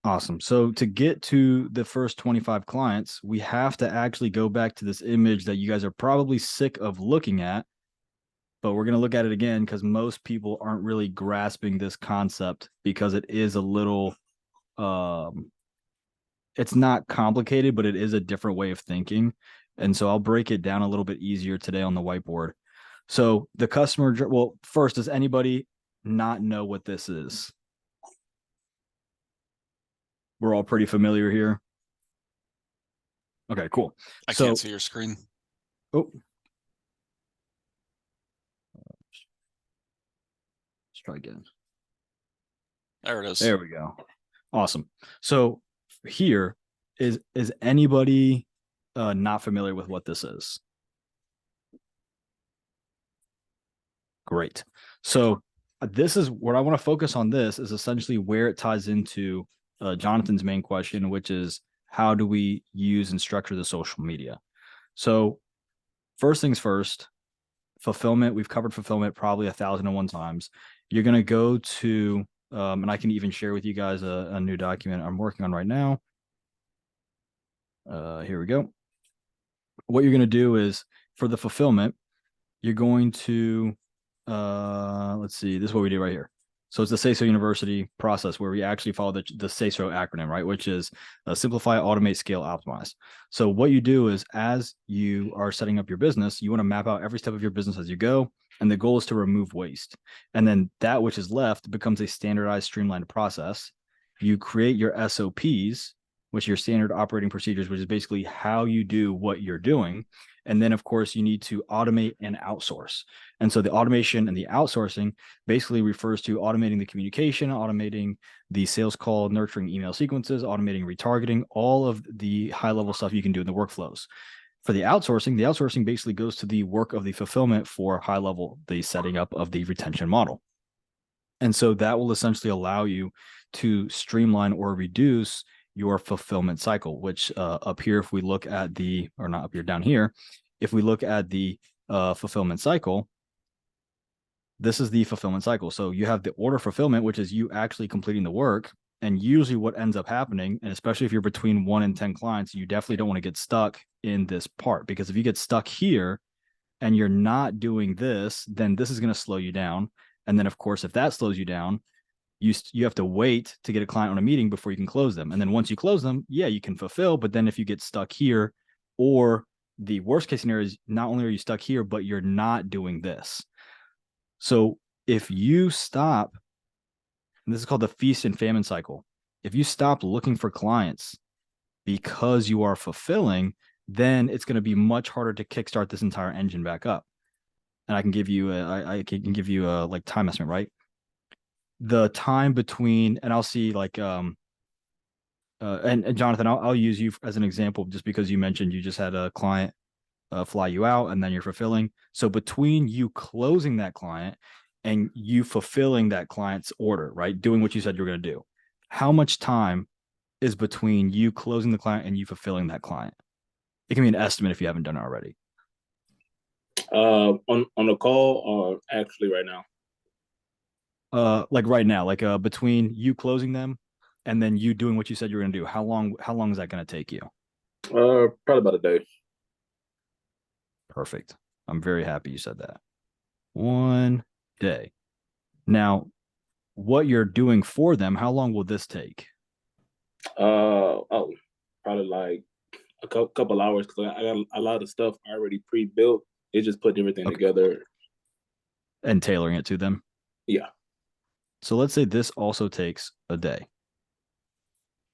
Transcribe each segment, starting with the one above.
Awesome. So to get to the first 25 clients, we have to actually go back to this image that you guys are probably sick of looking at, but we're going to look at it again because most people aren't really grasping this concept because it is a little, it's not complicated, but it is a different way of thinking. And so I'll break it down a little bit easier today on the whiteboard. So the customer, well, first, does anybody not know what this is? We're all pretty familiar here. Okay, cool. I can't see your screen. Oh, let's try again. There it is. There we go. Awesome. So here is anybody not familiar with what this is? Great. So this is what I want to focus on. This is essentially where it ties into Jonathan's main question, which is how do we use and structure the social media? So first things first, fulfillment. We've covered fulfillment probably 1,001 times. You're going to go to, and I can even share with you guys a new document I'm working on right now. Here we go. What you're going to do is for the fulfillment, you're going to, let's see, this is what we do right here. So it's the SASO University process where we actually follow the SASO acronym, right? Which is simplify, automate, scale, optimize. So what you do is as you are setting up your business, you want to map out every step of your business as you go. And the goal is to remove waste. And then that which is left becomes a standardized, streamlined process. You create your SOPs, which are your standard operating procedures, which is basically how you do what you're doing. And then, of course, you need to automate and outsource. And so the automation and the outsourcing basically refers to automating the communication, automating the sales call, nurturing email sequences, automating retargeting, all of the high-level stuff you can do in the workflows. For the outsourcing basically goes to the work of the fulfillment for high level, the setting up of the retention model. And so that will essentially allow you to streamline or reduce your fulfillment cycle, which up here, if we look at the, or not up here, down here, if we look at the fulfillment cycle, this is the fulfillment cycle. So you have the order fulfillment, which is you actually completing the work. And usually what ends up happening, and especially if you're between 1 and 10 clients, you definitely don't want to get stuck in this part, because if you get stuck here and you're not doing this, then this is going to slow you down. And then, of course, if that slows you down, you have to wait to get a client on a meeting before you can close them. And then once you close them, yeah, you can fulfill. But then if you get stuck here, or the worst case scenario is not only are you stuck here, but you're not doing this. So if you stop, and this is called the feast and famine cycle, if you stop looking for clients because you are fulfilling, then it's going to be much harder to kickstart this entire engine back up. And I can give you I can give you a like time estimate, right? The time between, and I'll see like and Jonathan, I'll use you as an example just because you mentioned you just had a client fly you out and then you're fulfilling. So between you closing that client and you fulfilling that client's order, right, doing what you said you're going to do, how much time is between you closing the client and you fulfilling that client? It can be an estimate if you haven't done it already. On the call, or actually right now? Like right now, like between you closing them and then you doing what you said you're going to do, how long is that going to take you? Probably about a day. Perfect. I'm very happy you said that. 1 day. Now, what you're doing for them, how long will this take? Oh, probably like a couple hours, because I got a lot of stuff already pre-built. It's just putting everything together and tailoring it to them. Yeah. So let's say this also takes a day.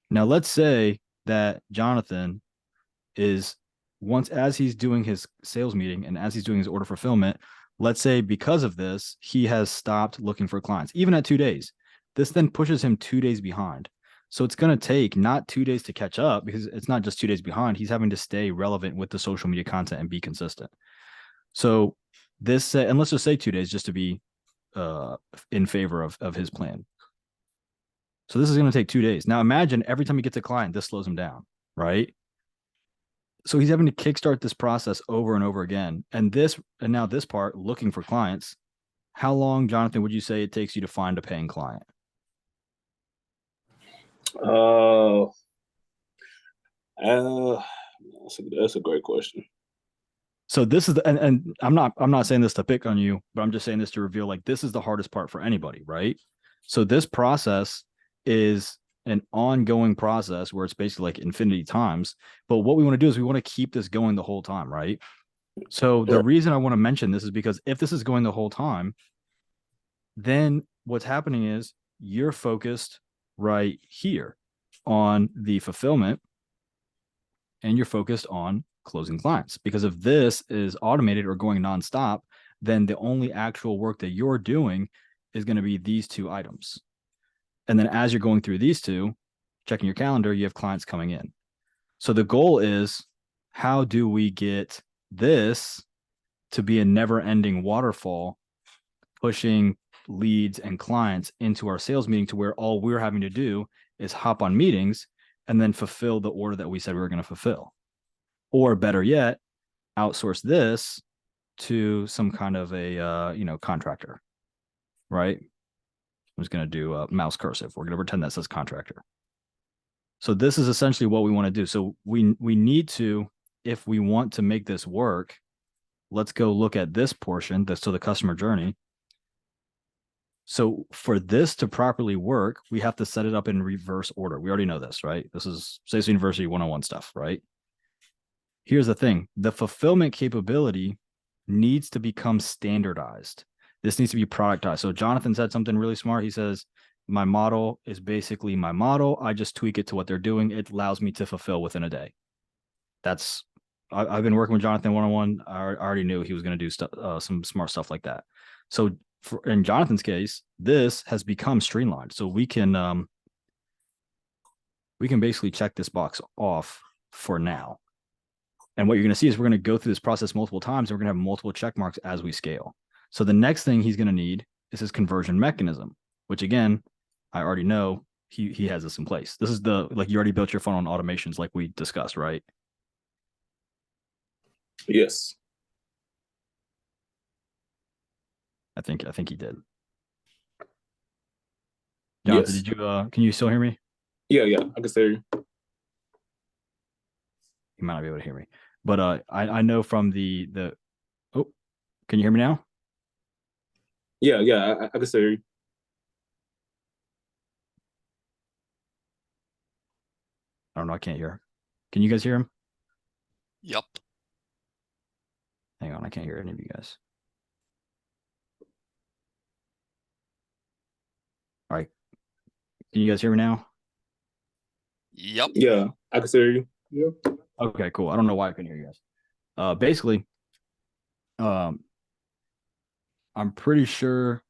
Now, let's say that Jonathan is, once as he's doing his sales meeting and as he's doing his order fulfillment, let's say because of this, he has stopped looking for clients, even at 2 days. This then pushes him 2 days behind. So it's going to take not 2 days to catch up, because it's not just 2 days behind. He's having to stay relevant with the social media content and be consistent. So this, and let's just say 2 days just to be in favor of his plan. So this is going to take 2 days. Now imagine every time he gets a client, this slows him down, right? So he's having to kickstart this process over and over again. And now this part, looking for clients, how long, Jonathan, would you say it takes you to find a paying client? Uh, that's a great question. So this is the, and I'm not saying this to pick on you, but I'm just saying this to reveal like this is the hardest part for anybody, right? So this process is an ongoing process where it's basically like infinity times. But what we want to do is we want to keep this going the whole time, right? So the Right. reason I want to mention this is because if this is going the whole time, then what's happening is you're focused right here on the fulfillment and you're focused on closing clients. Because if this is automated or going nonstop, then the only actual work that you're doing is going to be these two items. And then as you're going through these two, checking your calendar, you have clients coming in. So the goal is how do we get this to be a never ending waterfall, pushing leads and clients into our sales meeting to where all we're having to do is hop on meetings and then fulfill the order that we said we were going to fulfill. Or better yet, outsource this to some kind of a contractor, right? I'm just going to do a mouse cursive. We're going to pretend that says contractor. So this is essentially what we want to do. So we need to, if we want to make this work, let's go look at this portion, so the customer journey. So for this to properly work, we have to set it up in reverse order. We already know this, right? This is SASO University 101 stuff, right? Here's the thing. The fulfillment capability needs to become standardized. This needs to be productized. So Jonathan said something really smart. He says, my model is basically my model. I just tweak it to what they're doing. It allows me to fulfill within a day. I've been working with Jonathan one-on-one. I already knew he was going to do some smart stuff like that. So in Jonathan's case, this has become streamlined. So we can basically check this box off for now. And what you're going to see is we're going to go through this process multiple times, and we're going to have multiple check marks as we scale. So the next thing he's going to need is his conversion mechanism, which again, I already know he has this in place. This is like you already built your funnel on automations like we discussed, right? Yes. I think he did. Jonathan, Yes. did you can you still hear me? Yeah, I can say. You might not be able to hear me. But I know from the oh, can you hear me now? Yeah, I can say. I don't know, I can't hear. Can you guys hear him? Yep. Hang on, I can't hear any of you guys. All right. Can you guys hear me now? Yep. Yeah, I can say you. Yep. Okay, cool. I don't know why I couldn't hear you guys. Basically, I'm pretty sure.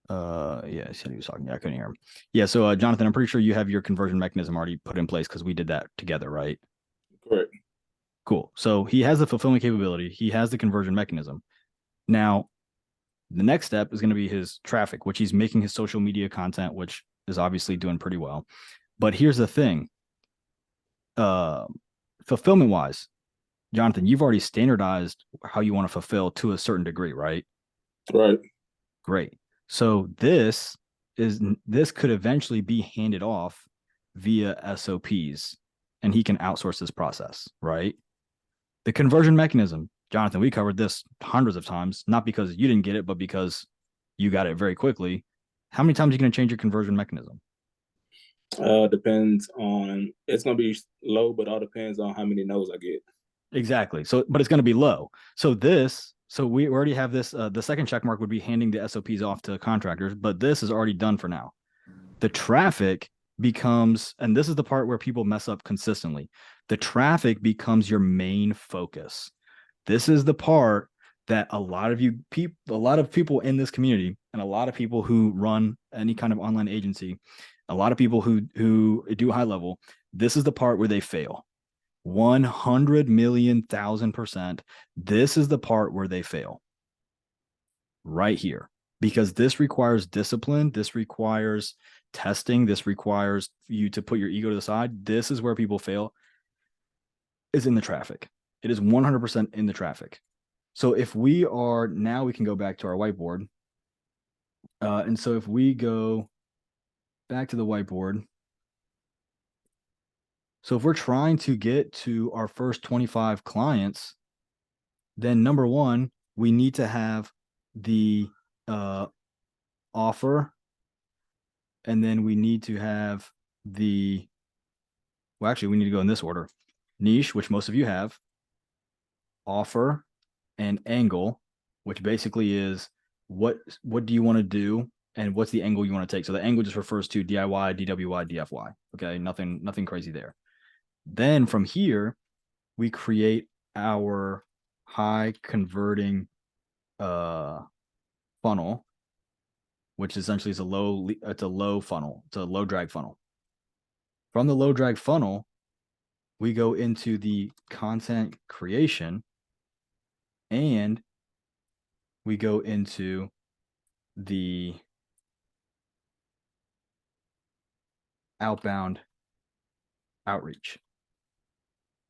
Yeah, he said he was talking. Yeah, I couldn't hear him. Yeah, so Jonathan, I'm pretty sure you have your conversion mechanism already put in place because we did that together, right? Correct. Cool. So he has the fulfillment capability. He has the conversion mechanism. Now, the next step is going to be his traffic, which he's making his social media content, which is obviously doing pretty well. But here's the thing. Fulfillment wise, Jonathan, you've already standardized how you want to fulfill to a certain degree, right? Right. Great. So this could eventually be handed off via SOPs, and he can outsource this process, right? The conversion mechanism, Jonathan, we covered this hundreds of times, not because you didn't get it, but because you got it very quickly. How many times are you going to change your conversion mechanism? Depends on, it's gonna be low, but all depends on how many no's I get. Exactly. So, but it's going to be low. So we already have this. The second check mark would be handing the SOPs off to contractors, but this is already done for now. The traffic becomes, and this is the part where people mess up consistently. The traffic becomes your main focus. This is the part that a lot of people in this community, and a lot of people who run any kind of online agency, a lot of people who do high level, this is the part where they fail. 100,000,000%. This is the part where they fail. Right here. Because this requires discipline. This requires testing. This requires you to put your ego to the side. This is where people fail, is in the traffic. It is 100% in the traffic. So if we can go back to our whiteboard. And so if we go back to the whiteboard, So if we're trying to get to our first 25 clients, then number one, we need to have the offer, and then we need to have the, well, actually, we need to go in this order: niche, which most of you have, offer, and angle, which basically is what do you want to do and what's the angle you want to take. So the angle just refers to DIY, DWY, DFY. Okay, nothing crazy there. Then from here, we create our high converting funnel, which essentially is it's a low funnel. It's a low drag funnel. From the low drag funnel, we go into the content creation, and we go into the outbound outreach,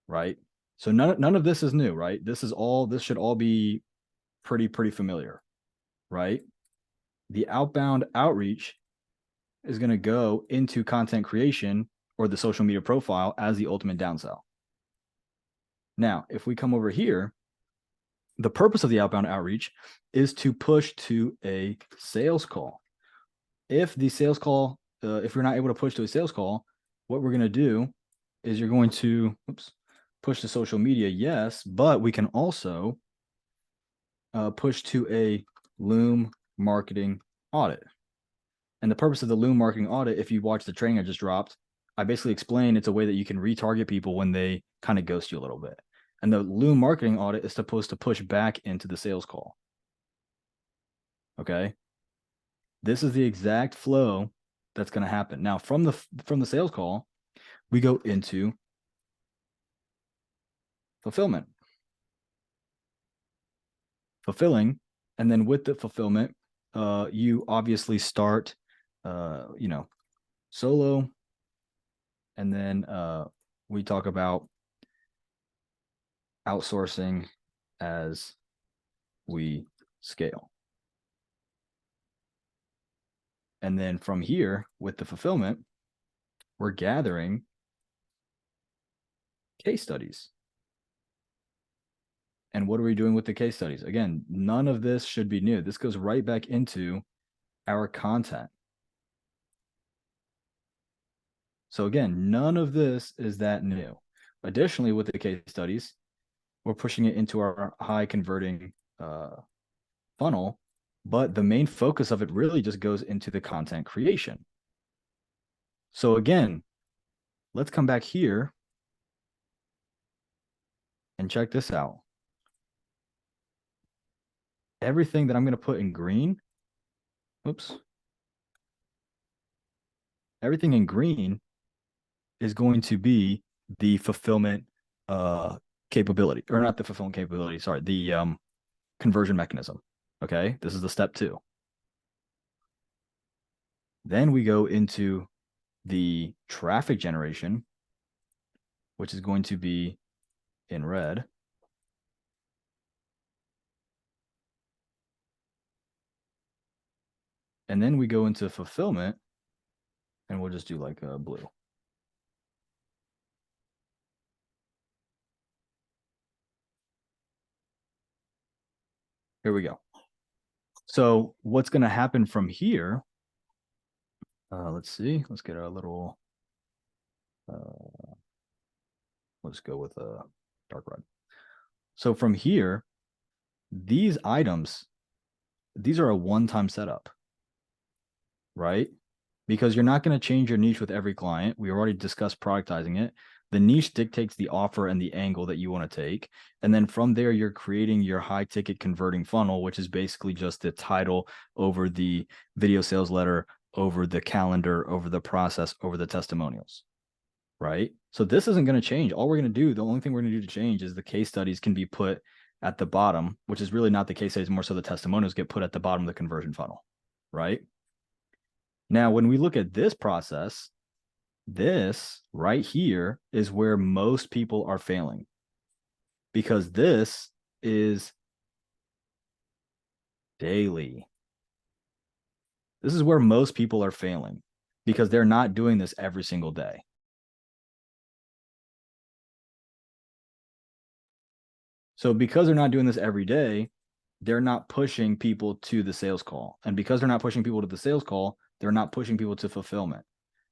right? So none of this is new, right? This should all be pretty familiar, right? The outbound outreach is going to go into content creation or the social media profile as the ultimate downsell. Now, if we come over here, the purpose of the outbound outreach is to push to a sales call. If the sales call, if you're not able to push to a sales call, what we're going to do is you're going to push to social media, yes, but we can also push to a Loom marketing audit. And the purpose of the Loom marketing audit, if you watch the training I just dropped, I basically explain it's a way that you can retarget people when they kind of ghost you a little bit. And the Loom marketing audit is supposed to push back into the sales call. Okay. This is the exact flow that's going to happen. Now, from the sales call, we go into fulfillment. Fulfilling, and then with the fulfillment, you obviously start, solo, and then we talk about outsourcing as we scale. And then from here, with the fulfillment, we're gathering case studies. And what are we doing with the case studies? Again, none of this should be new. This goes right back into our content. So again, none of this is that new. Additionally, with the case studies, we're pushing it into our high converting funnel, but the main focus of it really just goes into the content creation. So again, let's come back here and check this out. Everything that I'm going to put in green, everything in green is going to be the fulfillment capability, or not the fulfillment capability, sorry, the conversion mechanism. Okay, this is the step 2. Then we go into the traffic generation, which is going to be in red. And then we go into fulfillment, and we'll just do like a blue. Here we go. So what's going to happen from here? Let's see. Let's get a little. Let's go with a dark red. So from here, these items, these are a one-time setup, right? Because you're not going to change your niche with every client. We already discussed productizing it. The niche dictates the offer and the angle that you want to take. And then from there, you're creating your high ticket converting funnel, which is basically just the title over the video sales letter, over the calendar, over the process, over the testimonials, right? So this isn't going to change. All we're going to do, the only thing we're going to do to change is the case studies can be put at the bottom, which is really not the case studies, more so the testimonials get put at the bottom of the conversion funnel, right? Now, when we look at this process, this right here is where most people are failing, because this is daily. This is where most people are failing because they're not doing this every single day. So because they're not doing this every day, they're not pushing people to the sales call. And because they're not pushing people to the sales call, they're not pushing people to fulfillment.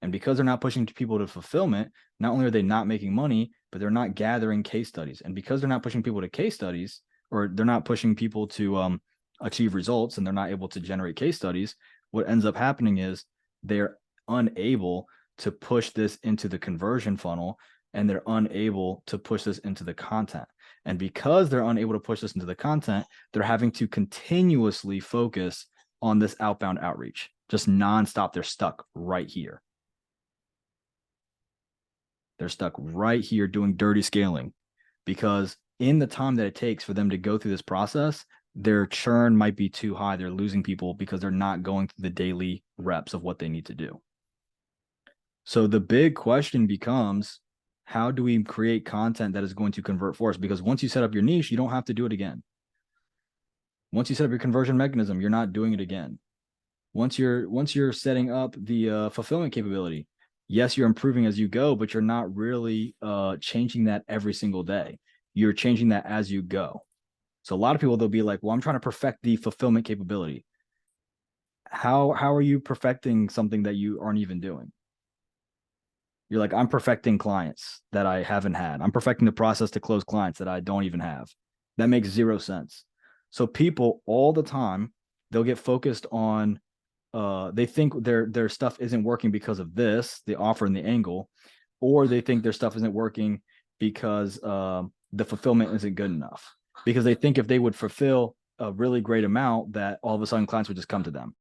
And because they're not pushing people to fulfillment, not only are they not making money, but they're not gathering case studies. And because they're not pushing people to case studies, or they're not pushing people to achieve results, and they're not able to generate case studies, what ends up happening is they're unable to push this into the conversion funnel, and they're unable to push this into the content. And because they're unable to push this into the content, they're having to continuously focus on this outbound outreach, just nonstop. They're stuck right here. They're stuck right here doing dirty scaling, because in the time that it takes for them to go through this process, their churn might be too high. They're losing people because they're not going through the daily reps of what they need to do. So the big question becomes, how do we create content that is going to convert for us? Because once you set up your niche, you don't have to do it again. Once you set up your conversion mechanism, you're not doing it again. Once you're setting up the fulfillment capability, yes, you're improving as you go, but you're not really changing that every single day. You're changing that as you go. So a lot of people, they'll be like, well, I'm trying to perfect the fulfillment capability. How are you perfecting something that you aren't even doing? You're like, I'm perfecting clients that I haven't had. I'm perfecting the process to close clients that I don't even have. That makes zero sense. So people all the time, they'll get focused on, they think their stuff isn't working because of this, the offer and the angle, or they think their stuff isn't working because the fulfillment isn't good enough. Because they think if they would fulfill a really great amount, that all of a sudden clients would just come to them.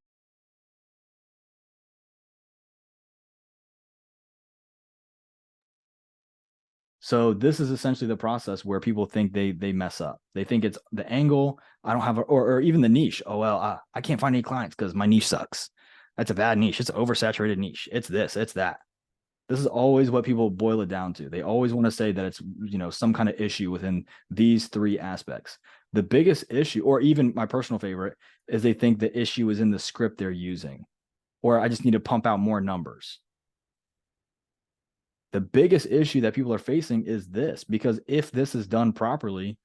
So this is essentially the process where people think they mess up. They think it's the angle. I don't have, or even the niche. Oh, well, I can't find any clients because my niche sucks. That's a bad niche. It's an oversaturated niche. It's this, it's that. This is always what people boil it down to. They always want to say that it's, some kind of issue within these three aspects. The biggest issue, or even my personal favorite, is they think the issue is in the script they're using, or I just need to pump out more numbers. The biggest issue that people are facing is this, because if this is done properly,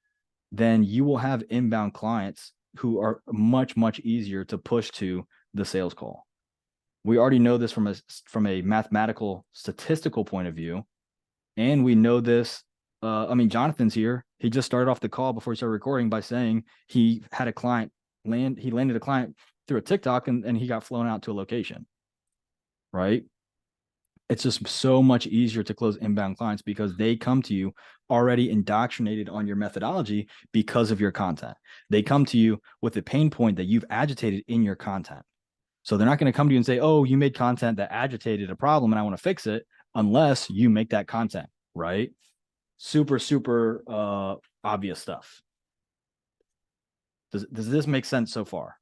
then you will have inbound clients who are much, much easier to push to the sales call. We already know this from a mathematical, statistical point of view. And we know this. Jonathan's here. He just started off the call before we started recording by saying he had a client he landed a client through a TikTok and he got flown out to a location, right? It's just so much easier to close inbound clients because they come to you already indoctrinated on your methodology because of your content. They come to you with a pain point that you've agitated in your content. So they're not going to come to you and say, oh, you made content that agitated a problem and I want to fix it, unless you make that content, right? Super, super obvious stuff. Does this make sense so far?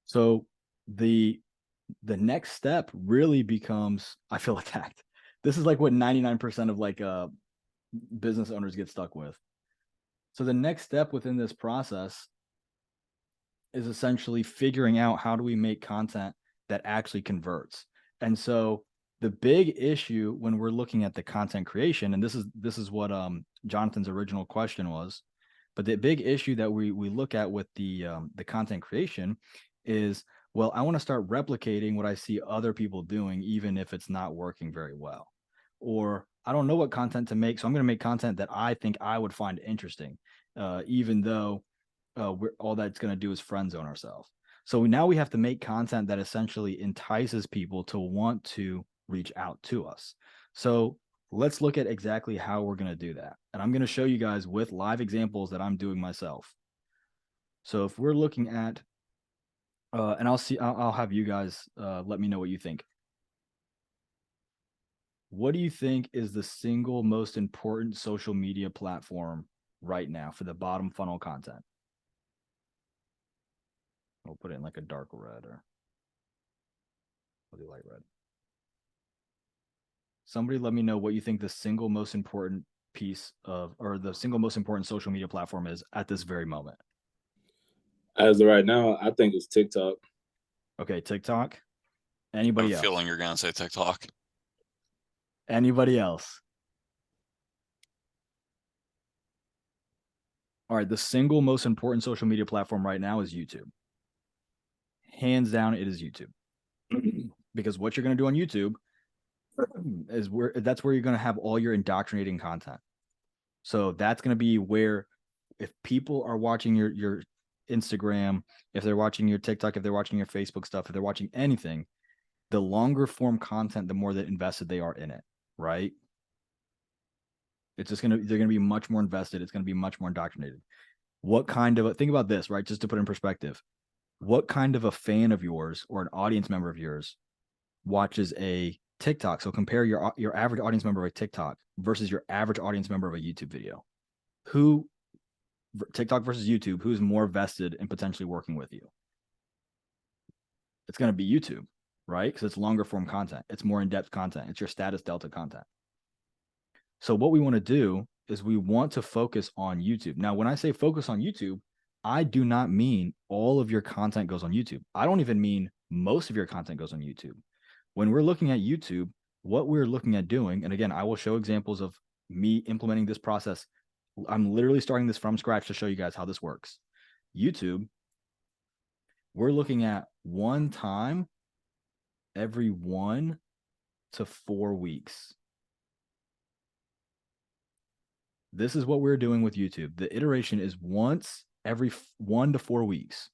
So the next step really becomes, I feel attacked. This is like what 99% of like business owners get stuck with. So the next step within this process is essentially figuring out how do we make content that actually converts. And so the big issue when we're looking at the content creation, and this is what Jonathan's original question was, but the big issue that we look at with the content creation is, well, I want to start replicating what I see other people doing, even if it's not working very well. Or I don't know what content to make, so I'm going to make content that I think I would find interesting, even though all that's going to do is friend zone ourselves. So now we have to make content that essentially entices people to want to reach out to us. So let's look at exactly how we're going to do that. And I'm going to show you guys with live examples that I'm doing myself. So if we're looking at, and I'll have you guys let me know what you think. What do you think is the single most important social media platform right now for the bottom funnel content? We'll put it in like a dark red, or we'll do light red. Somebody let me know what you think the single most important piece of, or the single most important social media platform is at this very moment. As of right now, I think it's TikTok. Okay, TikTok. I Anybody have a else? feeling you're gonna say TikTok. Anybody else? All right, the single most important social media platform right now is YouTube. Hands down, it is YouTube. Because what you're going to do on YouTube is that's where you're going to have all your indoctrinating content. So that's going to be where, if people are watching your Instagram, if they're watching your TikTok, if they're watching your Facebook stuff, if they're watching anything, the longer form content, the more that invested they are in it, right? It's just they're gonna be much more invested. It's gonna be much more indoctrinated. What kind of think about this, right? Just to put in perspective, what kind of a fan of yours or an audience member of yours watches a TikTok? So compare your average audience member of a TikTok versus your average audience member of a YouTube video. Who TikTok versus YouTube, who's more vested in potentially working with you? It's going to be YouTube, right? Because it's longer form content. It's more in-depth content. It's your status delta content. So what we want to do is we want to focus on YouTube. Now, when I say focus on YouTube, I do not mean all of your content goes on YouTube. I don't even mean most of your content goes on YouTube. When we're looking at YouTube, what we're looking at doing, and again, I will show examples of me implementing this process. I'm literally starting this from scratch to show you guys how this works. YouTube, we're looking at one time every 1 to 4 weeks. This is what we're doing with YouTube. The iteration is once every 1 to 4 weeks.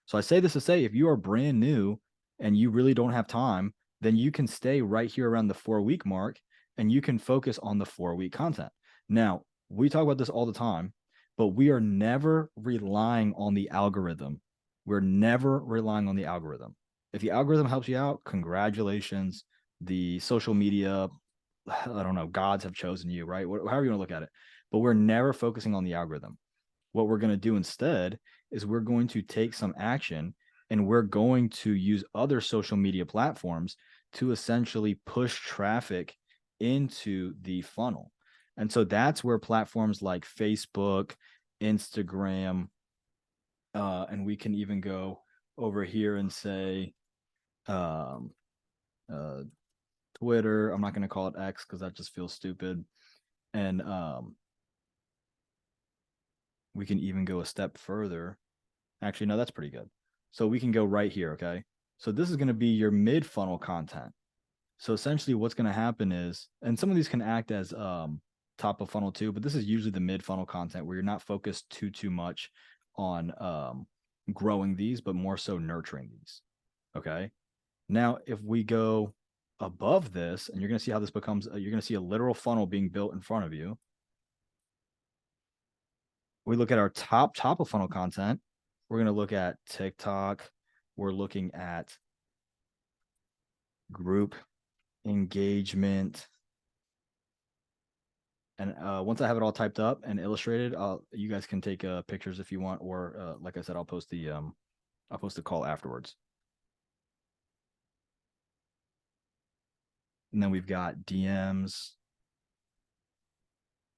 So I say this to say, if you are brand new and you really don't have time, then you can stay right here around the 4-week mark and you can focus on the 4-week content. Now, we talk about this all the time, but we are never relying on the algorithm. We're never relying on the algorithm. If the algorithm helps you out, congratulations. The social media, I don't know, gods have chosen you, right? However you want to look at it. But we're never focusing on the algorithm. What we're going to do instead is we're going to take some action and we're going to use other social media platforms to essentially push traffic into the funnel. And so that's where platforms like Facebook, Instagram, and we can even go over here and say Twitter. I'm not going to call it X because that just feels stupid. And we can even go a step further. Actually, no, that's pretty good. So we can go right here, okay? So this is going to be your mid-funnel content. So essentially what's going to happen is, and some of these can act as top of funnel too, but this is usually the mid-funnel content where you're not focused too much on growing these, but more so nurturing these, okay? Now, if we go above this, and you're going to see how this becomes, you're going to see a literal funnel being built in front of you. We look at our top of funnel content. We're going to look at TikTok. We're looking at group engagement. And once I have it all typed up and illustrated, you guys can take pictures if you want, or like I said, I'll post the call afterwards. And then we've got DMs.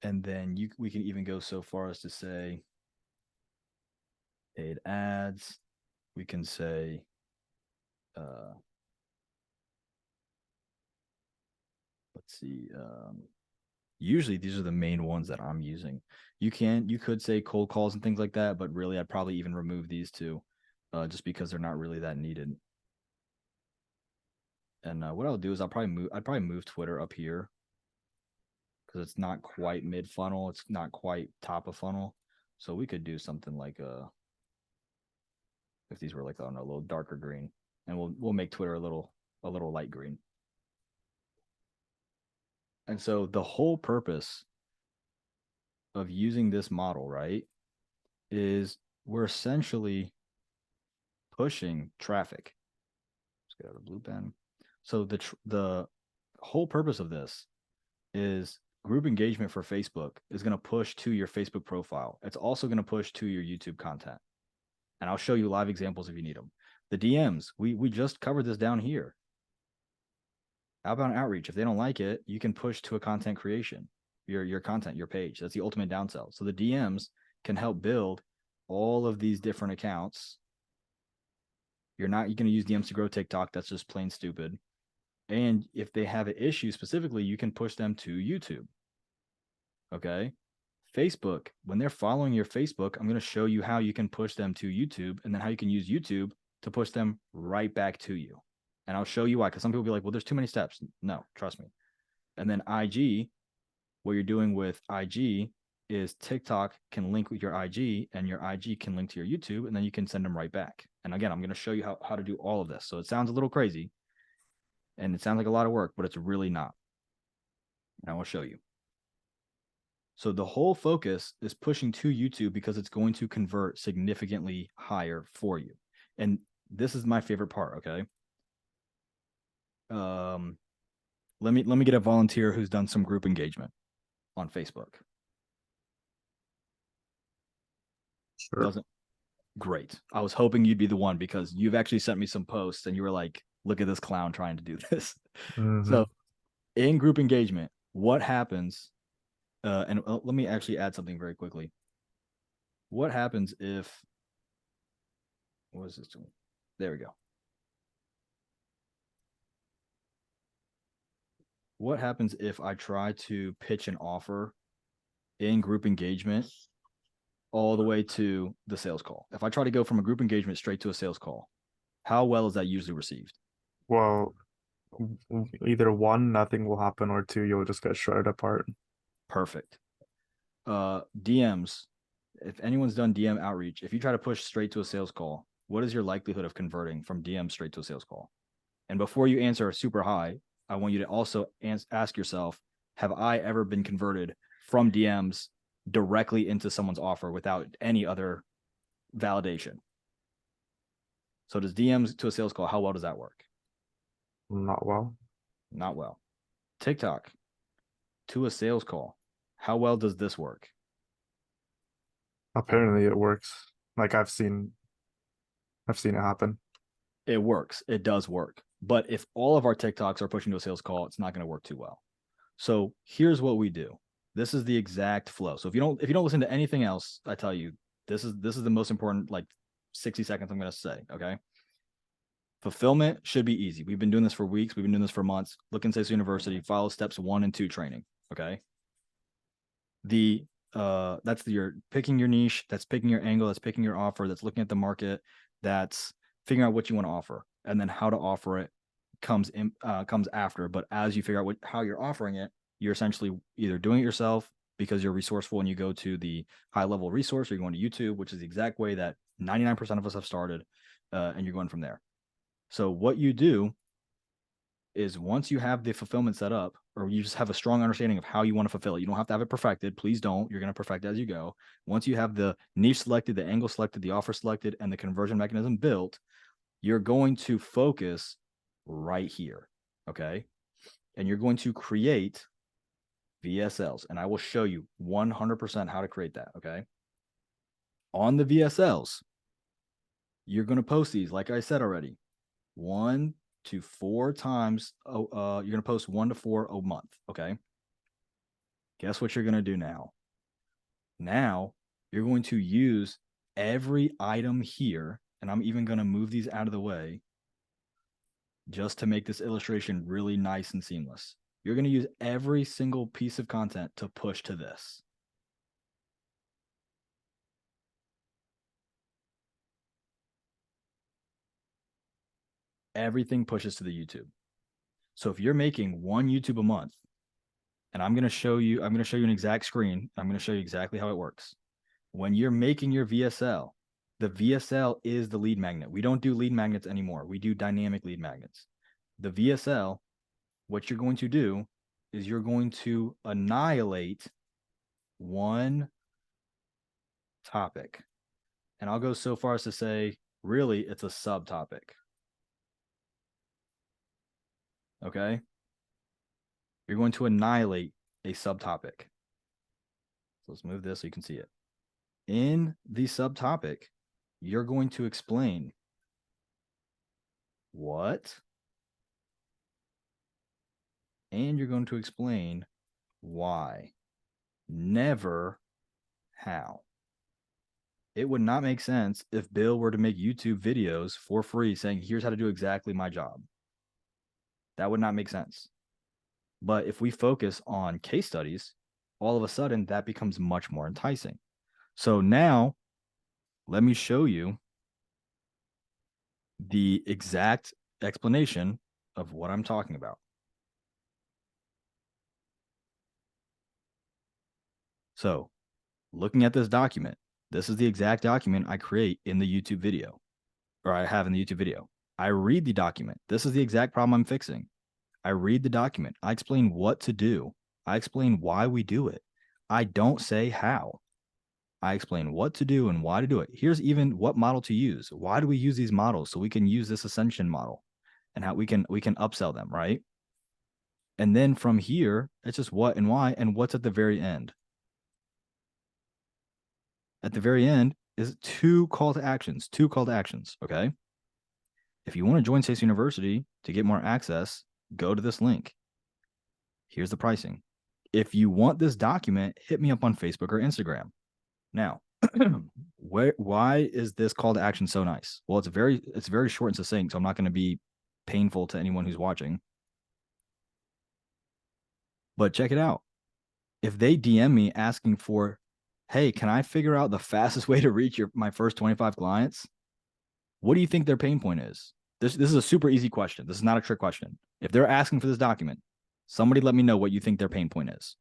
And then we can even go so far as to say paid ads. We can say let's see. Usually these are the main ones that I'm using. You could say cold calls and things like that, but really I'd probably even remove these two just because they're not really that needed. And what I'll do is I'd probably move Twitter up here because it's not quite mid funnel. It's not quite top of funnel. So we could do something like if these were like, I don't know, a little darker green, and we'll make Twitter a little light green. And so the whole purpose of using this model, right, is we're essentially pushing traffic. Let's get out a blue pen. So the whole purpose of this is group engagement for Facebook is going to push to your Facebook profile. It's also going to push to your YouTube content. And I'll show you live examples if you need them. The DMs, we just covered this down here. Outbound outreach, if they don't like it, you can push to a content creation, your content, your page. That's the ultimate downsell. So the DMs can help build all of these different accounts You're not going to use DMs to grow TikTok. That's just plain stupid. And if they have an issue specifically, you can push them to YouTube. Okay. Facebook, when they're following your Facebook, I'm going to show you how you can push them to YouTube and then how you can use YouTube to push them right back to you. And I'll show you why, because some people will be like, well, there's too many steps. No, trust me. And then IG, what you're doing with IG is TikTok can link with your IG and your IG can link to your YouTube, and then you can send them right back. And again, I'm going to show you how to do all of this. So it sounds a little crazy and it sounds like a lot of work, but it's really not. And I will show you. So the whole focus is pushing to YouTube because it's going to convert significantly higher for you. And this is my favorite part, okay? Let me get a volunteer who's done some group engagement on Facebook. Sure. Doesn't great. I was hoping you'd be the one because you've actually sent me some posts and you were like, look at this clown trying to do this. Mhm. So in group engagement, what happens? And let me actually add something very quickly. What happens if, what is this doing? There we go. What happens if I try to pitch an offer in group engagement all the way to the sales call? If I try to go from a group engagement straight to a sales call, how well is that usually received? Well, either one, nothing will happen, or two, you'll just get shredded apart. Perfect. DMs, if anyone's done DM outreach, if you try to push straight to a sales call, what is your likelihood of converting from DM straight to a sales call? And before you answer super high, I want you to also ask yourself, have I ever been converted from DMs directly into someone's offer without any other validation? So does DMs to a sales call, how well does that work? Not well. Not well. TikTok to a sales call, how well does this work? Apparently it works. Like I've seen it happen. It works. It does work. But if all of our TikToks are pushing to a sales call, it's not going to work too well. So here's what we do. This is the exact flow. So if you don't listen to anything else, I tell you, this is the most important, like 60 seconds I'm going to say. Okay. Fulfillment should be easy. We've been doing this for weeks. We've been doing this for months. Look in SASO University, follow steps 1 and 2 training. Okay. That's you're picking your niche, that's picking your angle, that's picking your offer, that's looking at the market, that's figuring out what you want to offer, and then how to offer it comes after. But as you figure out how you're offering it, you're essentially either doing it yourself because you're resourceful and you go to the high level resource, or you're going to YouTube, which is the exact way that 99% of us have started, and you're going from there. So what you do is once you have the fulfillment set up, or you just have a strong understanding of how you want to fulfill it, you don't have to have it perfected. Please don't. You're going to perfect as you go. Once you have the niche selected, the angle selected, the offer selected, and the conversion mechanism built, you're going to focus right here. Okay. And you're going to create VSLs. And I will show you 100% how to create that. Okay. On the VSLs, you're going to post these, like I said already, 1 to 4 times. You're going to post 1 to 4 a month. Okay. Guess what you're going to do now? Now you're going to use every item here. And I'm even going to move these out of the way just to make this illustration really nice and seamless. You're going to use every single piece of content to push to this. Everything pushes to the YouTube. So if you're making 1 YouTube a month, and I'm going to show you an exact screen. I'm going to show you exactly how it works. When you're making your VSL, the VSL is the lead magnet. We don't do lead magnets anymore. We do dynamic lead magnets. The VSL, what you're going to do is you're going to annihilate one topic. And I'll go so far as to say, really, it's a subtopic. Okay? You're going to annihilate a subtopic. So let's move this so you can see it. In the subtopic, you're going to explain what, and you're going to explain why. Never how. It would not make sense if Bill were to make YouTube videos for free saying, here's how to do exactly my job. That would not make sense. But if we focus on case studies, all of a sudden that becomes much more enticing. So now let me show you the exact explanation of what I'm talking about. So looking at this document, this is the exact document I create in the YouTube video, or I have in the YouTube video. I read the document. This is the exact problem I'm fixing. I read the document. I explain what to do. I explain why we do it. I don't say how. I explain what to do and why to do it. Here's even what model to use. Why do we use these models? So we can use this ascension model and how we can upsell them, right? And then from here, it's just what and why and what's at the very end. At the very end is two call to actions, okay? If you want to join SASO University to get more access, go to this link. Here's the pricing. If you want this document, hit me up on Facebook or Instagram. Now, why is this call to action so nice? Well, it's very short and succinct, so I'm not going to be painful to anyone who's watching. But check it out. If they DM me asking for, hey, can I figure out the fastest way to reach my first 25 clients? What do you think their pain point is? This is a super easy question. This is not a trick question. If they're asking for this document, somebody let me know what you think their pain point is.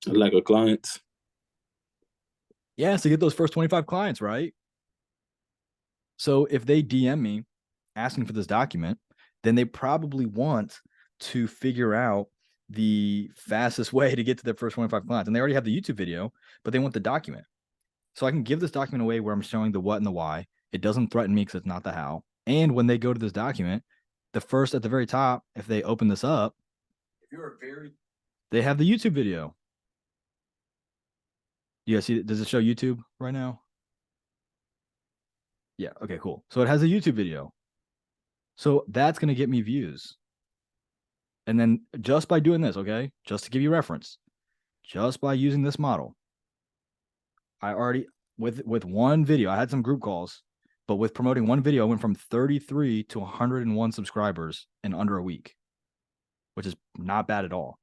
Lack of clients. Yeah, to get those first 25 clients, right? So if they DM me asking for this document, then they probably want to figure out the fastest way to get to their first 25 clients. And they already have the YouTube video, but they want the document. So I can give this document away where I'm showing the what and the why. It doesn't threaten me because it's not the how. And when they go to this document, the first at the very top, if they open this up, they have the YouTube video. You guys see, does it show YouTube right now? Yeah, okay, cool. So it has a YouTube video. So that's going to get me views. And then just by doing this, okay, just to give you reference, just by using this model, I already, with one video, I had some group calls, but with promoting one video, I went from 33 to 101 subscribers in under a week, which is not bad at all.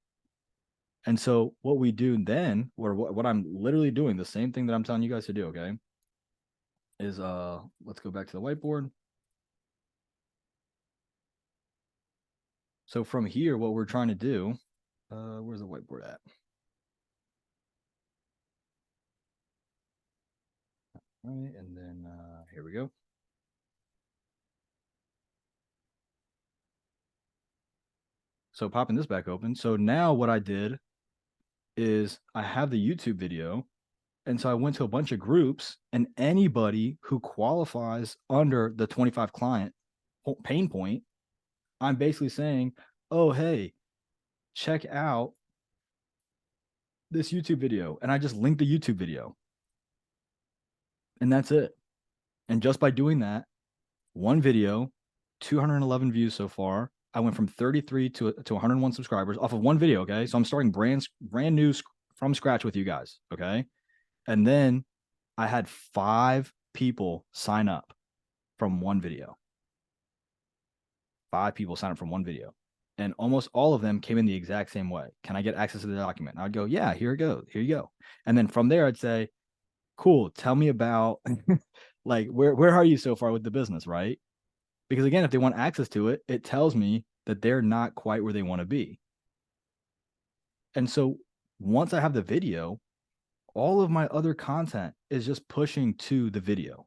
And so what we do then, or what I'm literally doing, the same thing that I'm telling you guys to do, okay, is let's go back to the whiteboard. So from here, what we're trying to do, where's the whiteboard at? All right, and then here we go. So popping this back open. So now what I did is I have the YouTube video. And so I went to a bunch of groups, and anybody who qualifies under the 25 client pain point, I'm basically saying, oh, hey, check out this YouTube video. And I just linked the YouTube video. And that's it. And just by doing that, one video, 211 views so far. I went from 33 to 101 subscribers off of one video, okay? So I'm starting brand new from scratch with you guys, okay? And then I had 5 people sign up from one video. 5 people sign up from one video. And almost all of them came in the exact same way. Can I get access to the document? And I'd go, yeah, here it goes. Here you go. And then from there, I'd say, cool, tell me about like, where are you so far with the business, right? Because again, if they want access to it, it tells me that they're not quite where they want to be. And so once I have the video, all of my other content is just pushing to the video.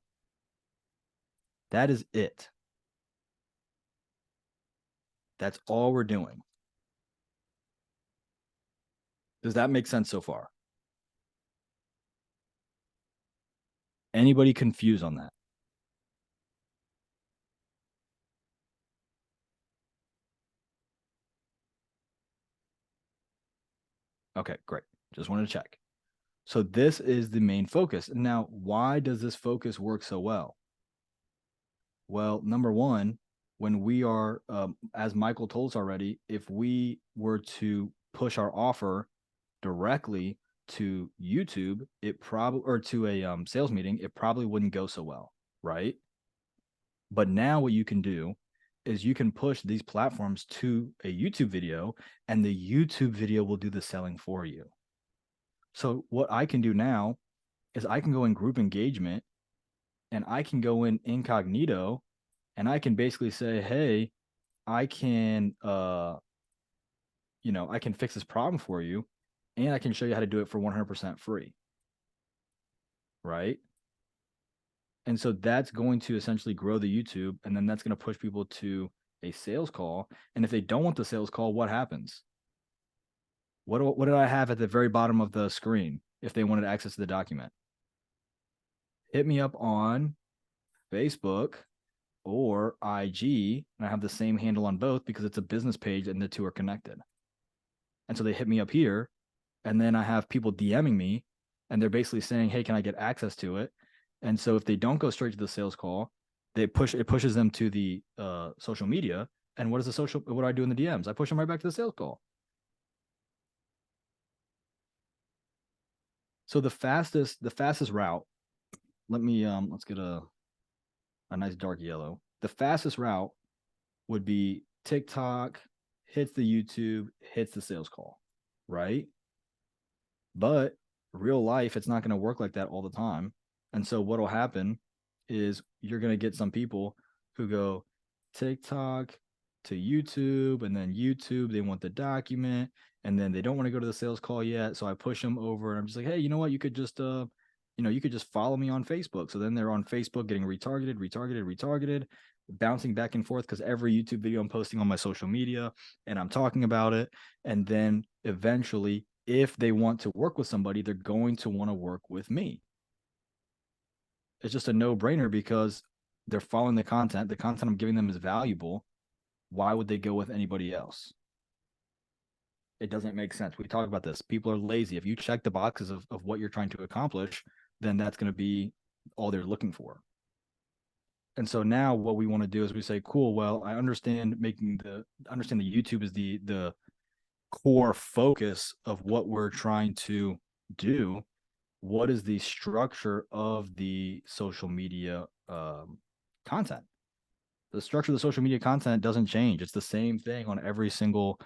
That is it. That's all we're doing. Does that make sense so far? Anybody confused on that? Okay, great. Just wanted to check. So this is the main focus. Now, why does this focus work so well? Well, number one, when we are, as Michael told us already, if we were to push our offer directly to YouTube, it probably, or to a sales meeting, it probably wouldn't go so well, right? But now what you can do is you can push these platforms to a YouTube video, and the YouTube video will do the selling for you. So what I can do now is I can go in group engagement, and I can go in incognito, and I can basically say, hey, I can I can fix this problem for you, and I can show you how to do it for 100% free. Right? And so that's going to essentially grow the YouTube, and then that's going to push people to a sales call. And if they don't want the sales call, what happens? What did I have at the very bottom of the screen if they wanted access to the document? Hit me up on Facebook or IG, and I have the same handle on both because it's a business page and the two are connected. And so they hit me up here, and then I have people DMing me, and they're basically saying, hey, can I get access to it? And so if they don't go straight to the sales call, it pushes them to the social media. And what do I do in the DMs? I push them right back to the sales call. So the fastest route, let's get a nice dark yellow. The fastest route would be TikTok, hits the YouTube, hits the sales call, right? But real life, it's not going to work like that all the time. And so what'll happen is you're going to get some people who go TikTok to YouTube, and then YouTube, they want the document, and then they don't want to go to the sales call yet. So I push them over, and I'm just like, hey, you know what? You could just, you could just follow me on Facebook. So then they're on Facebook getting retargeted, bouncing back and forth because every YouTube video I'm posting on my social media and I'm talking about it. And then eventually, if they want to work with somebody, they're going to want to work with me. It's just a no-brainer because they're following the content. The content I'm giving them is valuable. Why would they go with anybody else? It doesn't make sense. We talk about this. People are lazy. If you check the boxes of what you're trying to accomplish, then that's going to be all they're looking for. And so now what we want to do is we say, cool, well, I understand the YouTube is the core focus of what we're trying to do. What is the structure of the social media content? The structure of the social media content doesn't change. It's the same thing on every single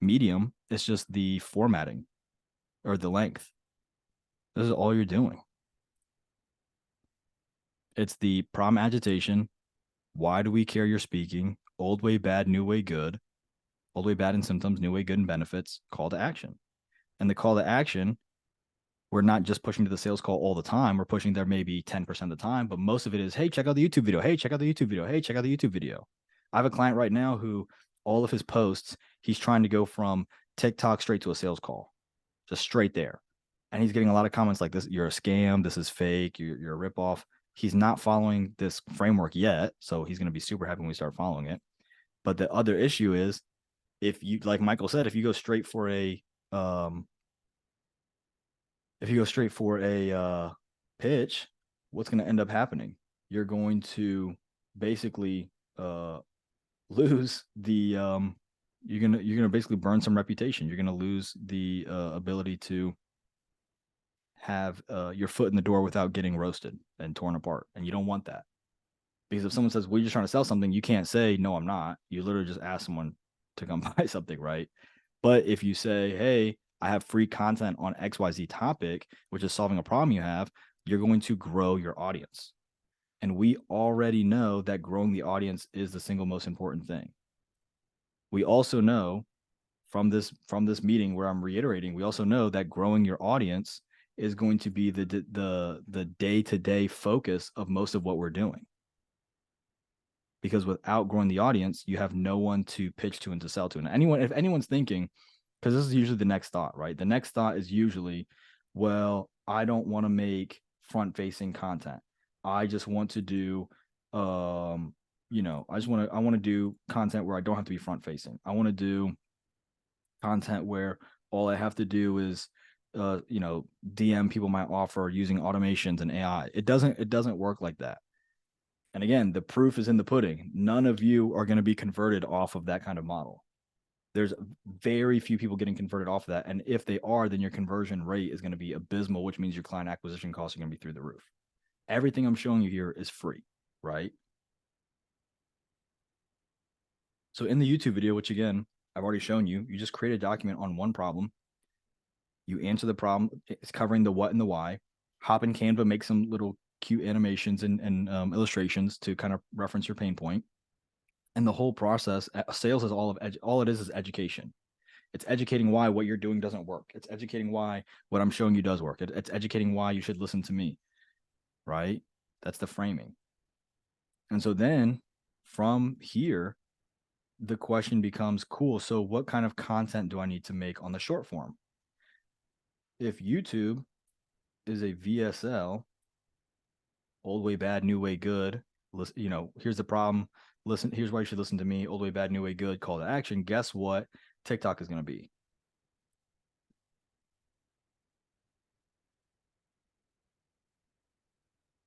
medium. It's just the formatting or the length. This is all you're doing. It's the problem agitation. Why do we care you're speaking? Old way bad, new way good. Old way bad in symptoms, new way good in benefits. Call to action. And the call to action, we're not just pushing to the sales call all the time. We're pushing there maybe 10% of the time, but most of it is, hey, check out the YouTube video. Hey, check out the YouTube video. Hey, check out the YouTube video. I have a client right now who all of his posts, he's trying to go from TikTok straight to a sales call, just straight there. And he's getting a lot of comments like this. You're a scam. This is fake. You're a ripoff. He's not following this framework yet. So he's going to be super happy when we start following it. But the other issue is if you, like Michael said, if you go straight for a pitch, what's going to end up happening? You're going to basically lose the you're gonna basically burn some reputation. You're gonna lose the ability to have your foot in the door without getting roasted and torn apart, and you don't want that. Because if someone says, well, you're just trying to sell something, you can't say, no, I'm not. You literally just ask someone to come buy something, right? But if you say, hey, I have free content on XYZ topic, which is solving a problem you have, you're going to grow your audience. And we already know that growing the audience is the single most important thing. We also know from this meeting where I'm reiterating, we also know that growing your audience is going to be the day-to-day focus of most of what we're doing. Because without growing the audience, you have no one to pitch to and to sell to. And if anyone's thinking, because this is usually the next thought, right? The next thought is usually, well, I don't want to make front-facing content. I just want to do, I want to do content where I don't have to be front-facing. I want to do content where all I have to do is, DM people my offer using automations and AI. It doesn't work like that. And again, the proof is in the pudding. None of you are going to be converted off of that kind of model. There's very few people getting converted off of that. And if they are, then your conversion rate is going to be abysmal, which means your client acquisition costs are going to be through the roof. Everything I'm showing you here is free, right? So in the YouTube video, which again, I've already shown you, you just create a document on one problem. You answer the problem. It's covering the what and the why. Hop in Canva, make some little cute animations and illustrations to kind of reference your pain point. And the whole process, sales is all it is education. It's educating why what you're doing doesn't work. It's educating why what I'm showing you does work. It's educating why you should listen to me, right? That's the framing. And so then from here, the question becomes, cool, so what kind of content do I need to make on the short form? If YouTube is a VSL, old way bad, new way good, you know, here's the problem, listen, here's why you should listen to me, old way bad, new way good, call to action, guess what TikTok is going to be?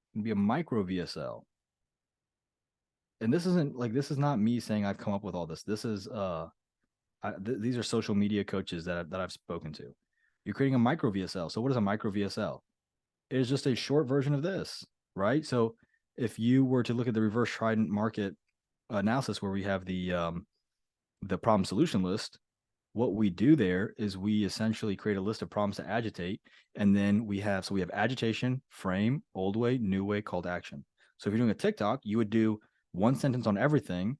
It's going to be a micro VSL. And this isn't like, this is not me saying I've come up with all this. This is these are social media coaches that I've spoken to. You're creating a micro VSL. So what is a micro VSL? It is just a short version of this, right? So if you were to look at the reverse trident market analysis, where we have the problem solution list, what we do there is we essentially create a list of problems to agitate, and then we have agitation, frame, old way, new way, call to action. So if you're doing a TikTok, you would do one sentence on everything,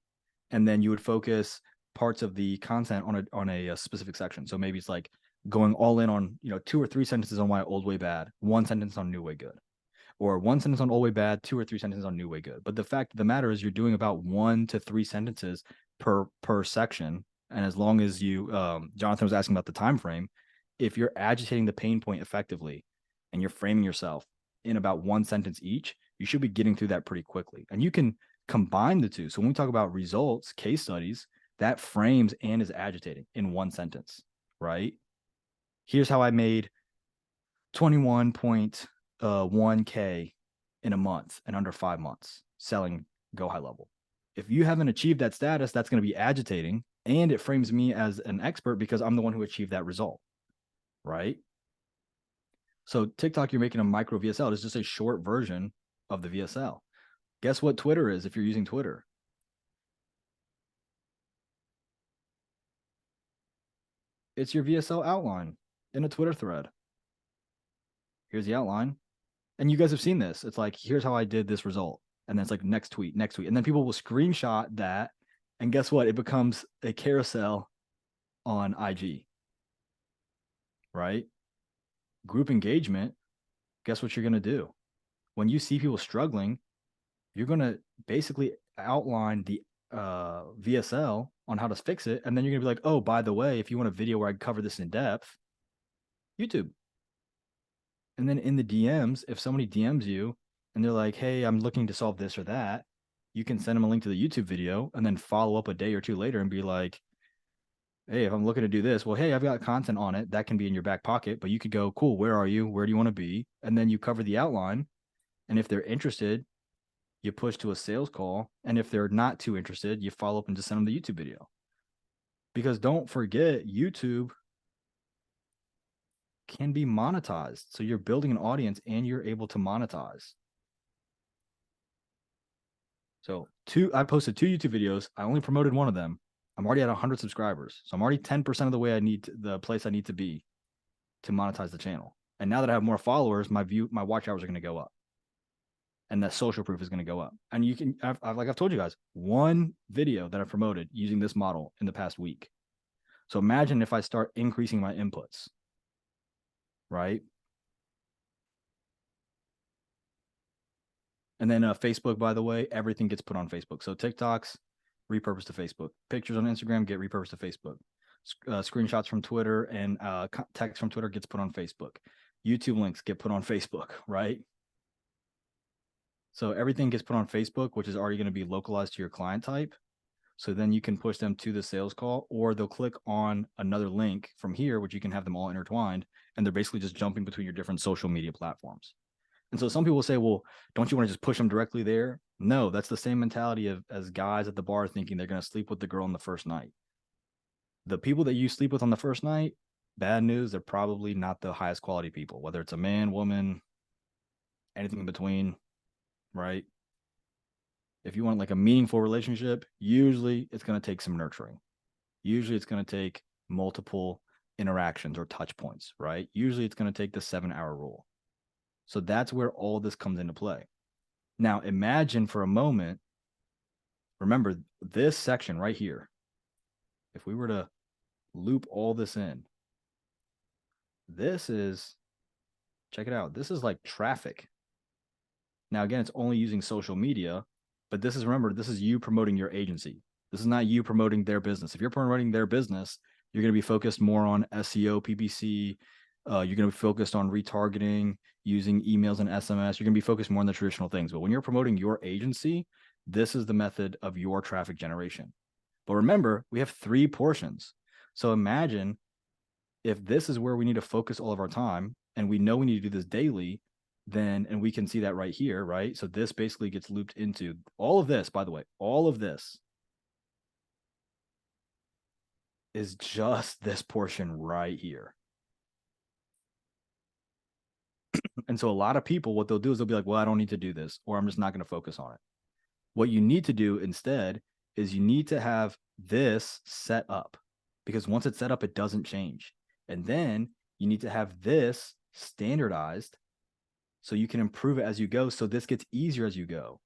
and then you would focus parts of the content on a specific section. So maybe it's like going all in on, you know, 2 or 3 sentences on why old way bad, 1 sentence on new way good, or 1 sentence on old way bad, 2 or 3 sentences on new way good. But the fact of the matter is you're doing about 1 to 3 sentences per section. And as long as you, Jonathan was asking about the time frame, if you're agitating the pain point effectively and you're framing yourself in about 1 sentence each, you should be getting through that pretty quickly. And you can combine the two. So when we talk about results, case studies, that frames and is agitating in 1 sentence, right? Here's how I made 21.1K in a month in under 5 months selling GoHighLevel. If you haven't achieved that status, that's going to be agitating, and it frames me as an expert because I'm the one who achieved that result, right? So TikTok, you're making a micro VSL. It's just a short version of the VSL. Guess what Twitter is if you're using Twitter? It's your VSL outline in a Twitter thread. Here's the outline. And you guys have seen this. It's like, here's how I did this result. And then it's like next tweet. And then people will screenshot that. And guess what? It becomes a carousel on IG, right? Group engagement. Guess what you're going to do? When you see people struggling, you're going to basically outline the VSL on how to fix it. And then you're going to be like, oh, by the way, if you want a video where I cover this in depth, YouTube. And then in the DMs, if somebody DMs you and they're like, hey, I'm looking to solve this or that, you can send them a link to the YouTube video and then follow up a day or 2 later and be like, hey, if I'm looking to do this, well, hey, I've got content on it that can be in your back pocket, but you could go, cool, where are you? Where do you want to be? And then you cover the outline. And if they're interested, you push to a sales call. And if they're not too interested, you follow up and just send them the YouTube video. Because don't forget, YouTube can be monetized. So you're building an audience and you're able to monetize. So I posted 2 YouTube videos. I only promoted 1 of them. I'm already at 100 subscribers. So I'm already 10% of the way the place I need to be to monetize the channel. And now that I have more followers, my watch hours are going to go up. And that social proof is going to go up. And you can, like I've told you guys, 1 video that I've promoted using this model in the past week. So imagine if I start increasing my inputs, right? And then Facebook, by the way, everything gets put on Facebook. So TikToks, repurposed to Facebook. Pictures on Instagram get repurposed to Facebook. Screenshots from Twitter and text from Twitter gets put on Facebook. YouTube links get put on Facebook, right? So everything gets put on Facebook, which is already going to be localized to your client type. So then you can push them to the sales call, or they'll click on another link from here, which you can have them all intertwined. And they're basically just jumping between your different social media platforms. And so some people will say, well, don't you want to just push them directly there? No, that's the same mentality as guys at the bar thinking they're going to sleep with the girl on the first night. The people that you sleep with on the first night, bad news, they're probably not the highest quality people, whether it's a man, woman, anything in between, right? If you want like a meaningful relationship, usually it's going to take some nurturing. Usually it's going to take multiple interactions or touch points, right? Usually it's going to take the 7-hour rule. So that's where all this comes into play. Now, imagine for a moment, remember this section right here. If we were to loop all this in, this is, check it out. This is like traffic. Now, again, it's only using social media, but this is, remember, this is you promoting your agency. This is not you promoting their business. If you're promoting their business, you're going to be focused more on SEO, PPC. You're going to be focused on retargeting, using emails and SMS. You're going to be focused more on the traditional things. But when you're promoting your agency, this is the method of your traffic generation. But remember, we have 3 portions. So imagine if this is where we need to focus all of our time, and we know we need to do this daily, then, and we can see that right here, right? So this basically gets looped into all of this, by the way, all of this is just this portion right here. And so a lot of people, what they'll do is they'll be like, well, I don't need to do this, or I'm just not going to focus on it. What you need to do instead is you need to have this set up, because once it's set up, it doesn't change. And then you need to have this standardized so you can improve it as you go. So this gets easier as you go.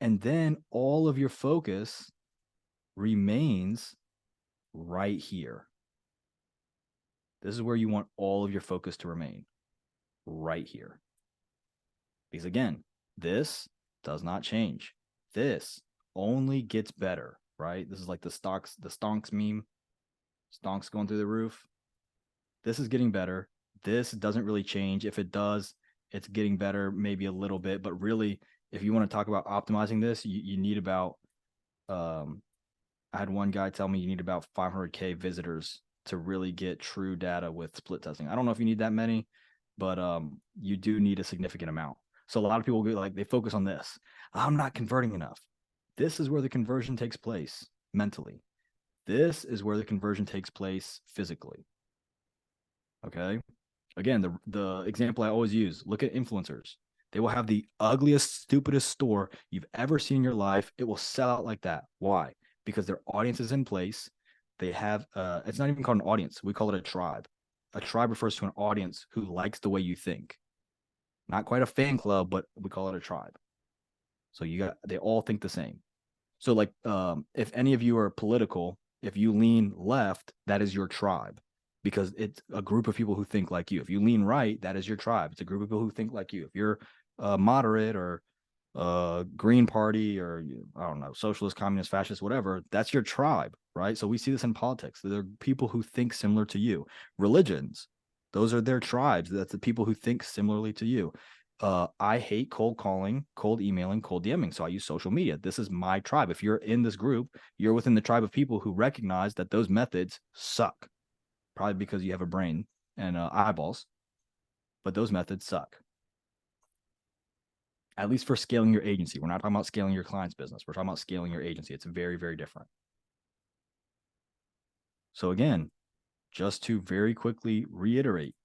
And then all of your focus remains right here. This is where you want all of your focus to remain, right here. Because again, this does not change. This only gets better, right? This is like the stonks meme. Stonks going through the roof. This is getting better. This doesn't really change. If it does, it's getting better, maybe a little bit. But really, if you want to talk about optimizing this, you need about, I had one guy tell me you need about 500K visitors to really get true data with split testing. I don't know if you need that many, but you do need a significant amount. So a lot of people get like, they focus on this. I'm not converting enough. This is where the conversion takes place mentally. This is where the conversion takes place physically. Okay. Again, the example I always use, look at influencers. They will have the ugliest, stupidest store you've ever seen in your life. It will sell out like that. Why? Because their audience is in place. They have, it's not even called an audience. We call it a tribe. A tribe refers to an audience who likes the way you think. Not quite a fan club, but we call it a tribe. So they all think the same. So like, if any of you are political, if you lean left, that is your tribe, because it's a group of people who think like you. If you lean right, that is your tribe. It's a group of people who think like you. If you're moderate or Green Party or, I don't know, socialist, communist, fascist, whatever, that's your tribe, right? So we see this in politics. There are people who think similar to you. Religions, those are their tribes. That's the people who think similarly to you. I hate cold calling, cold emailing, cold DMing. So I use social media. This is my tribe. If you're in this group, you're within the tribe of people who recognize that those methods suck. Probably because you have a brain and eyeballs, but those methods suck. At least for scaling your agency. We're not talking about scaling your client's business. We're talking about scaling your agency. It's very, very different. So again, just to very quickly reiterate,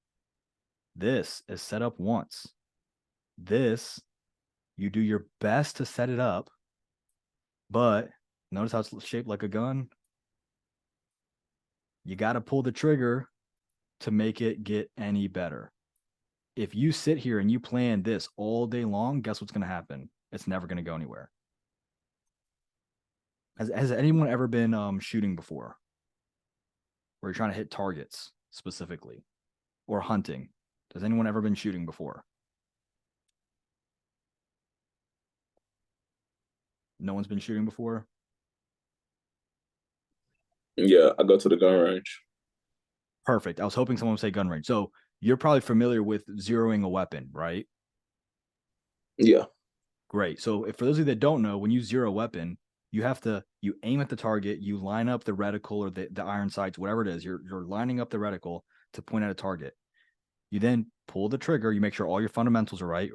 this is set up once. This, you do your best to set it up, but notice how it's shaped like a gun. You got to pull the trigger to make it get any better. If you sit here and you plan this all day long, guess what's going to happen? It's never going to go anywhere. Has anyone ever been shooting before? Where you're trying to hit targets specifically, or hunting? Has anyone ever been shooting before? No one's been shooting before? Yeah, I go to the gun range. Perfect. I was hoping someone would say gun range. So you're probably familiar with zeroing a weapon, right? Yeah. Great. So for those of you that don't know, when you zero a weapon, you aim at the target, you line up the reticle or the iron sights, whatever it is, you're lining up the reticle to point at a target. You then pull the trigger, you make sure all your fundamentals are right.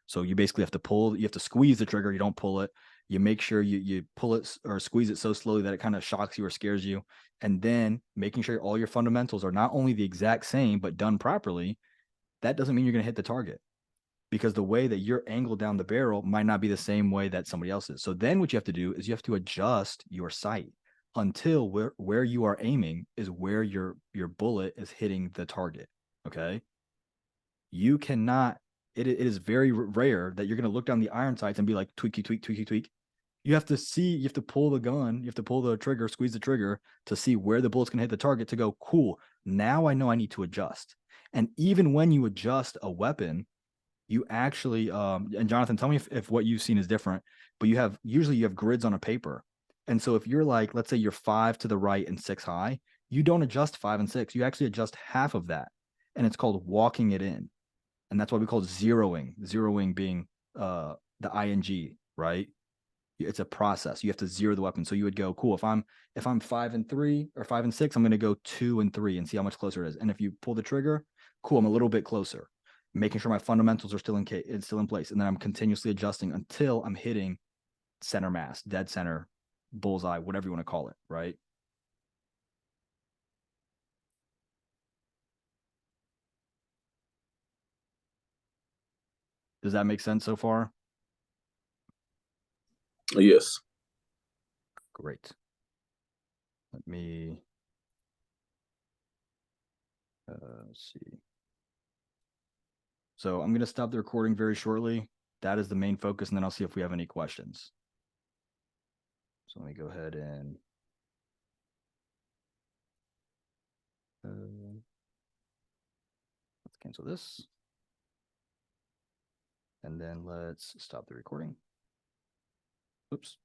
So you basically have to squeeze the trigger, you don't pull it. You make sure you pull it or squeeze it so slowly that it kind of shocks you or scares you. And then making sure all your fundamentals are not only the exact same, but done properly. That doesn't mean you're going to hit the target, because the way that you're angled down the barrel might not be the same way that somebody else is. So then what you have to do is you have to adjust your sight until where you are aiming is where your bullet is hitting the target. Okay. You cannot, it is very rare that you're going to look down the iron sights and be like, tweaky, tweak, tweaky, tweak. You have to see, you have to pull the gun, you have to pull the trigger, squeeze the trigger to see where the bullet's going to hit the target to go, cool. Now I know I need to adjust. And even when you adjust a weapon, you actually, and Jonathan, tell me if what you've seen is different, but usually you have grids on a paper. And so if you're like, let's say you're 5 to the right and 6 high, you don't adjust 5 and 6. You actually adjust half of that. And it's called walking it in. And that's why we call it zeroing being the ing, right? It's a process. You have to zero the weapon. So you would go, cool. If I'm 5 and 3 or 5 and 6, I'm going to go 2 and 3 and see how much closer it is. And if you pull the trigger, cool, I'm a little bit closer, making sure my fundamentals are still in place. And then I'm continuously adjusting until I'm hitting center mass, dead center, bullseye, whatever you want to call it, right? Does that make sense so far? Yes. Great. Let me let's see. So I'm going to stop the recording very shortly. That is the main focus, and then I'll see if we have any questions. So let me go ahead and let's cancel this. And then let's stop the recording. Oops.